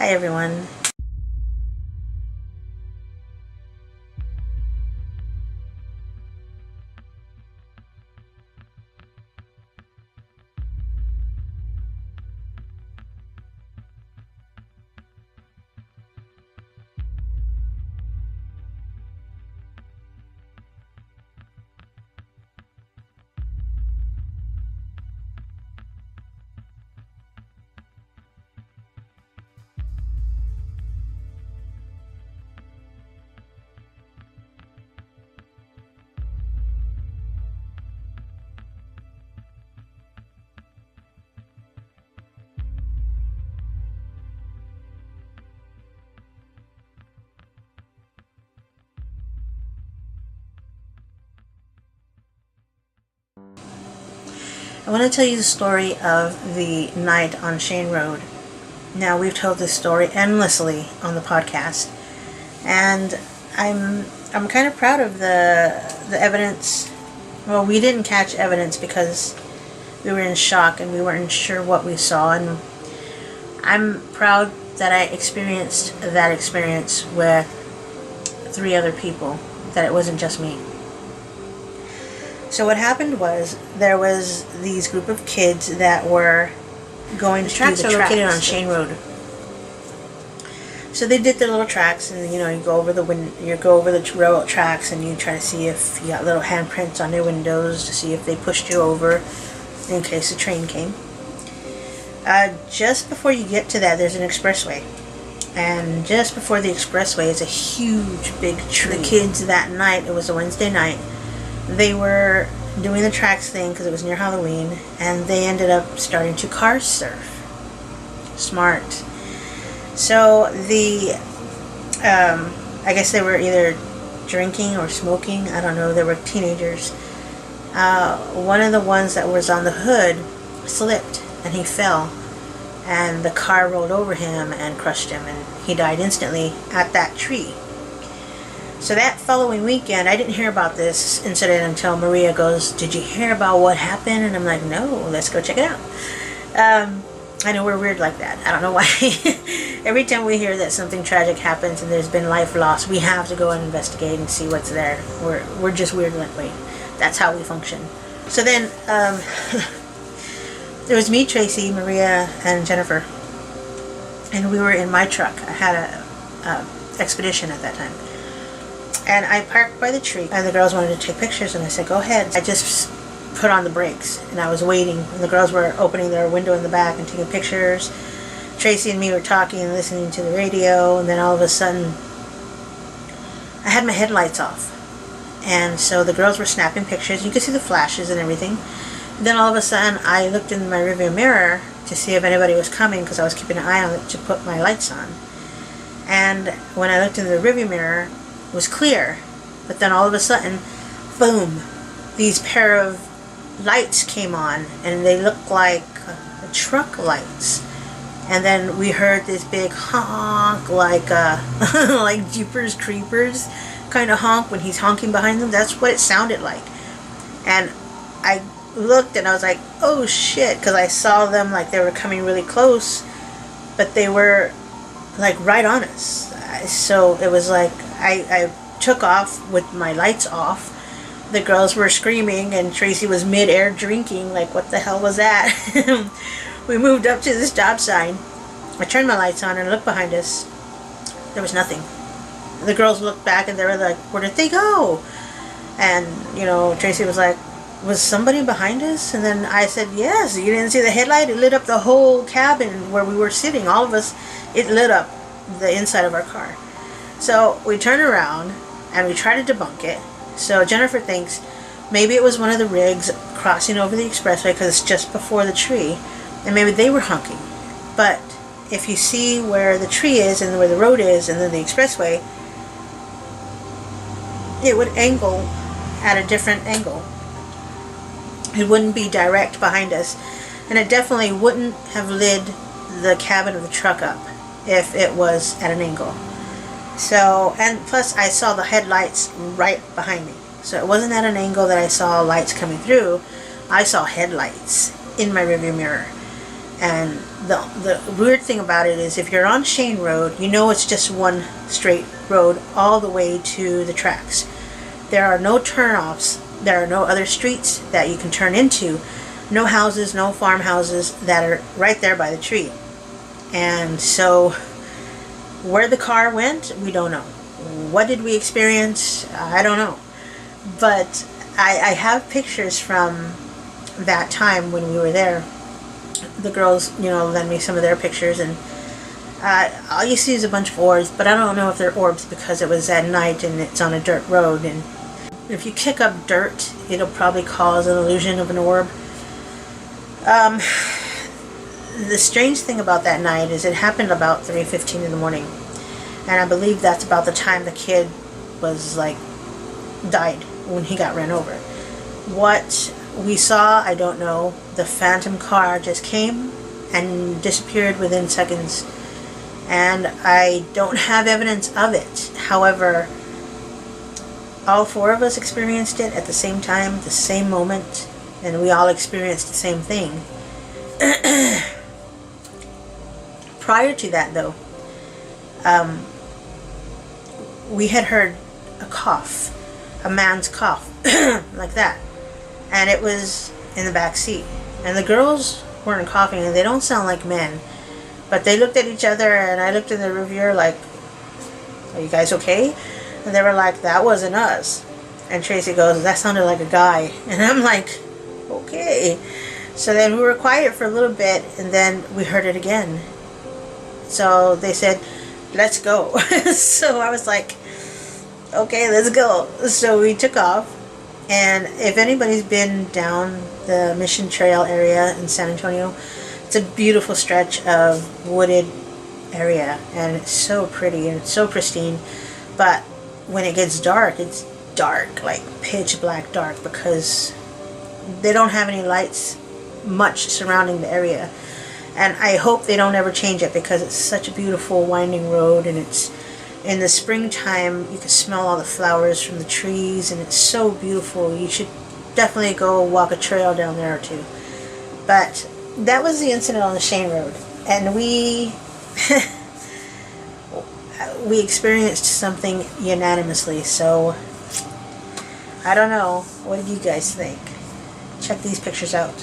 Hi everyone. I want to tell you the story of the night on Shane Road. Now, we've told this story endlessly on the podcast, and I'm kind of proud of the evidence. Well, we didn't catch evidence because we were in shock and we weren't sure what we saw, and I'm proud that I experienced that experience with 3 other people, that it wasn't just me. So what happened was, there was these group of kids that were going to do the tracks. The tracks are located on Shane Road. So they did their little tracks, and you go over the railroad tracks, and you try to see if you got little handprints on their windows to see if they pushed you over in case the train came. Just before you get to that, there's an expressway, and just before the expressway is a huge big tree. The kids that night, it was a Wednesday night, they were doing the tracks thing because it was near Halloween, and they ended up starting to car surf. Smart. So I guess they were either drinking or smoking, I don't know, they were teenagers. One of the ones that was on the hood slipped and he fell, and the car rolled over him and crushed him, and he died instantly at that tree. So that following weekend, I didn't hear about this incident until Maria goes, "Did you hear about what happened?" And I'm like, "No, let's go check it out." I know we're weird like that. I don't know why. Every time we hear that something tragic happens and there's been life lost, we have to go and investigate and see what's there. We're just weird that way. That's how we function. So then, there was me, Tracy, Maria, and Jennifer. And we were in my truck. I had a Expedition at that time. And I parked by the tree, and the girls wanted to take pictures, and I said, "Go ahead." I just put on the brakes, and I was waiting, and the girls were opening their window in the back and taking pictures. Tracy and me were talking and listening to the radio, and then all of a sudden, I had my headlights off. And so the girls were snapping pictures. You could see the flashes and everything. And then all of a sudden, I looked in my rearview mirror to see if anybody was coming, because I was keeping an eye on it to put my lights on. And when I looked in the rearview mirror, it was clear. But then all of a sudden, boom, these pair of lights came on, and they looked like truck lights. And then we heard this big honk, like like Jeepers Creepers kind of honk when he's honking behind them. That's what it sounded like. And I looked and I was like, oh shit, because I saw them like they were coming really close, but they were like right on us. So it was like I took off with my lights off. The girls were screaming, and Tracy was mid-air drinking. Like, what the hell was that? We moved up to this stop sign. I turned my lights on and looked behind us. There was nothing. The girls looked back and they were like, "Where did they go?" And, Tracy was like, "Was somebody behind us?" And then I said, "Yes, you didn't see the headlight? It lit up the whole cabin where we were sitting. All of us, it lit up the inside of our car." So we turned around and we tried to debunk it. So Jennifer thinks maybe it was one of the rigs crossing over the expressway because it's just before the tree, and maybe they were honking. But if you see where the tree is and where the road is and then the expressway, it would angle at a different angle. It wouldn't be direct behind us, and it definitely wouldn't have lit the cabin of the truck up if it was at an angle. So, and plus I saw the headlights right behind me. So it wasn't at an angle that I saw lights coming through. I saw headlights in my rearview mirror. And the weird thing about it is if you're on Shane Road, you know it's just one straight road all the way to the tracks. There are no turnoffs. There are no other streets that you can turn into. No houses, no farmhouses that are right there by the tree. And so where the car went, we don't know. What did we experience? I don't know. But I have pictures from that time when we were there. The girls, lend me some of their pictures, and all you see is a bunch of orbs, but I don't know if they're orbs because it was at night and it's on a dirt road, and if you kick up dirt, it'll probably cause an illusion of an orb. The strange thing about that night is it happened about 3:15 in the morning, and I believe that's about the time the kid was died when he got ran over. What we saw, I don't know. The phantom car just came and disappeared within seconds, and I don't have evidence of it. However, all four of us experienced it at the same time, the same moment, and we all experienced the same thing. Prior to that, though, we had heard a cough, a man's cough, like that, and it was in the back seat. And the girls weren't coughing, and they don't sound like men, but they looked at each other, and I looked in the rear view like, "Are you guys okay?" And they were like, "That wasn't us." And Tracy goes, "That sounded like a guy." And I'm like, okay. So then we were quiet for a little bit, and then we heard it again. So they said, "Let's go." So I was like, okay, let's go. So we took off. And if anybody's been down the Mission Trail area in San Antonio, it's a beautiful stretch of wooded area, and it's so pretty and it's so pristine. But when it gets dark, it's dark, like pitch black dark, because they don't have any lights much surrounding the area. And I hope they don't ever change it, because it's such a beautiful winding road, and it's in the springtime you can smell all the flowers from the trees, and it's so beautiful. You should definitely go walk a trail down there or two. But that was the incident on the Shane Road, and we we experienced something unanimously. So I don't know, what did you guys think? Check these pictures out.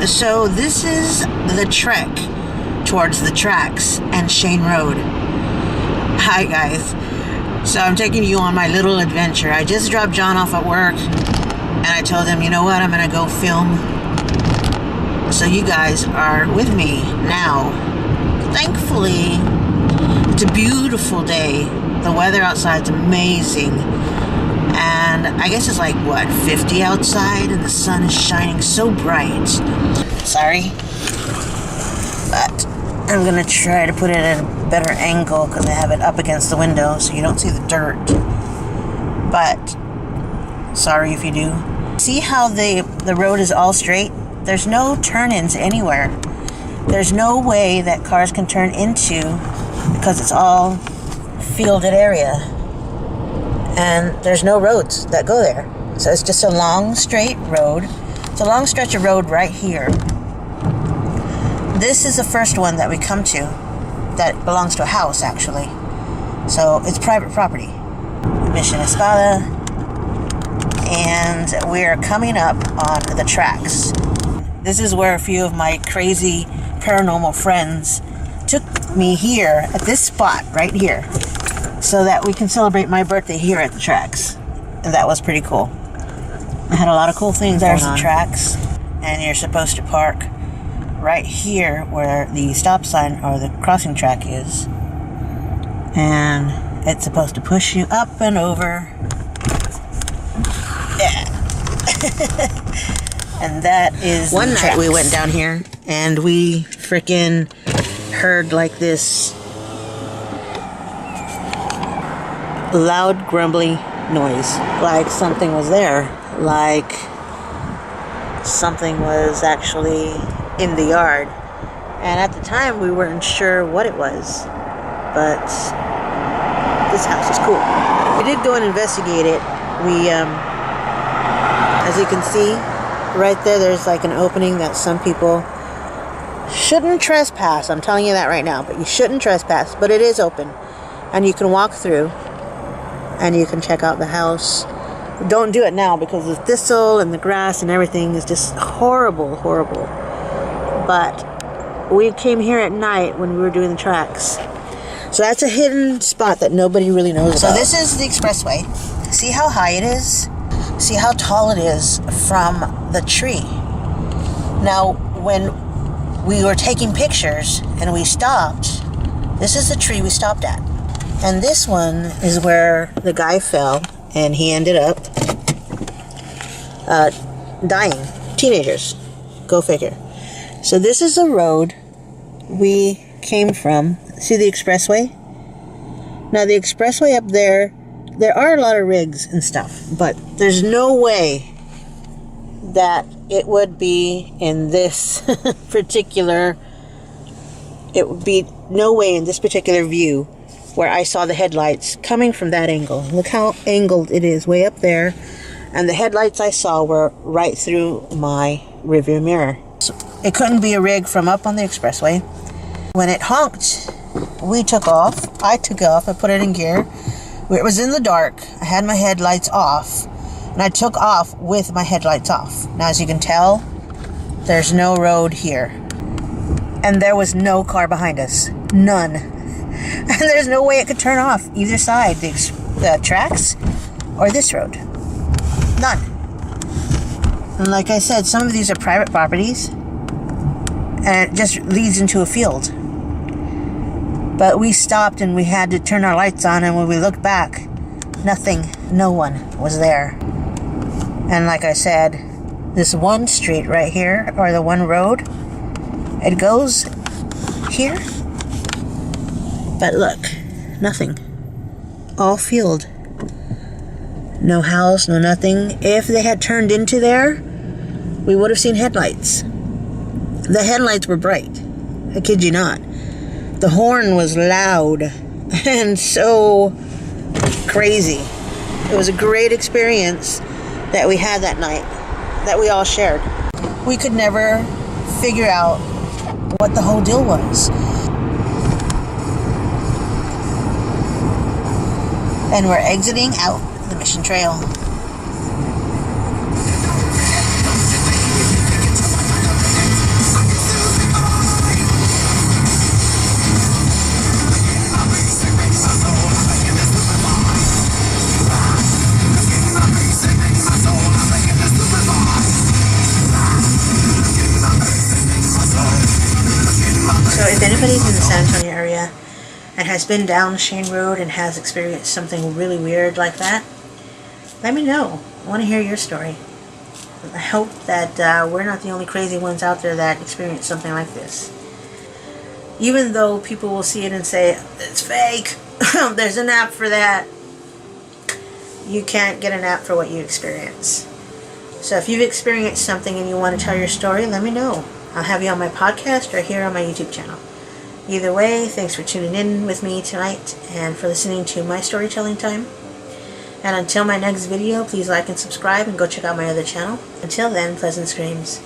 So this is the trek towards the tracks and Shane Road. Hi guys. So I'm taking you on my little adventure. I just dropped John off at work, and I told him, you know what, I'm gonna go film. So you guys are with me now. thankfully, it's a beautiful day. The weather outside's amazing. And I guess it's like, what, 50 outside, and the sun is shining so bright. Sorry. But I'm gonna try to put it at a better angle because I have it up against the window so you don't see the dirt. But sorry if you do. See how the road is all straight? There's no turn-ins anywhere. There's no way that cars can turn into, because it's all fielded area. And there's no roads that go there. So it's just a long, straight road. It's a long stretch of road right here. This is the first one that we come to that belongs to a house, actually. So it's private property. Mission Espada. And we're coming up on the tracks. This is where a few of my crazy paranormal friends took me here at this spot right here so that we can celebrate my birthday here at the tracks. And that was pretty cool. I had a lot of cool things. There's the tracks, and you're supposed to park right here where the stop sign or the crossing track is, and it's supposed to push you up and over. Yeah. And that is one night we went down here and we freaking heard like this loud grumbly noise, like something was there, like something was actually in the yard. And at the time we weren't sure what it was, but this house is cool. We did go and investigate it. We as you can see right there, there's like an opening that some people shouldn't trespass. I'm telling you that right now, but you shouldn't trespass. But it is open and you can walk through and you can check out the house. Don't do it now because the thistle and the grass and everything is just horrible. But we came here at night when we were doing the tracks. So that's a hidden spot that nobody really knows about. So this is the expressway. See how high it is? See how tall it is from the tree. Now, when we were taking pictures and we stopped, this is the tree we stopped at. And this one is where the guy fell and he ended up dying. Teenagers. Go figure. So this is the road we came from. See the expressway? Now the expressway up there, there are a lot of rigs and stuff, but there's no way that it would be in this particular, it would be no way in this particular view where I saw the headlights coming from that angle. Look how angled it is, way up there. And the headlights I saw were right through my rearview mirror. So it couldn't be a rig from up on the expressway. When it honked, we took off. I took off, I put it in gear. It was in the dark. I had my headlights off, and I took off with my headlights off. Now, as you can tell, there's no road here. And there was no car behind us. None. And there's no way it could turn off either side, the tracks or this road. None. And like I said, some of these are private properties, and it just leads into a field. But we stopped and we had to turn our lights on, and when we looked back, nothing, no one was there. And like I said, this one street right here, or the one road, it goes here. But look, nothing. All field. No house, no nothing. If they had turned into there, we would have seen headlights. The headlights were bright. I kid you not. The horn was loud and so crazy. It was a great experience that we had that night, that we all shared. We could never figure out what the whole deal was. And we're exiting out the Mission Trail. So if anybody's in the San and has been down Shane Road and has experienced something really weird like that, let me know. I want to hear your story. I hope that we're not the only crazy ones out there that experience something like this. Even though people will see it and say, it's fake, there's an app for that. You can't get an app for what you experience. So if you've experienced something and you want to tell your story, let me know. I'll have you on my podcast or here on my YouTube channel. Either way, thanks for tuning in with me tonight and for listening to my storytelling time. And until my next video, please like and subscribe and go check out my other channel. Until then, pleasant screams.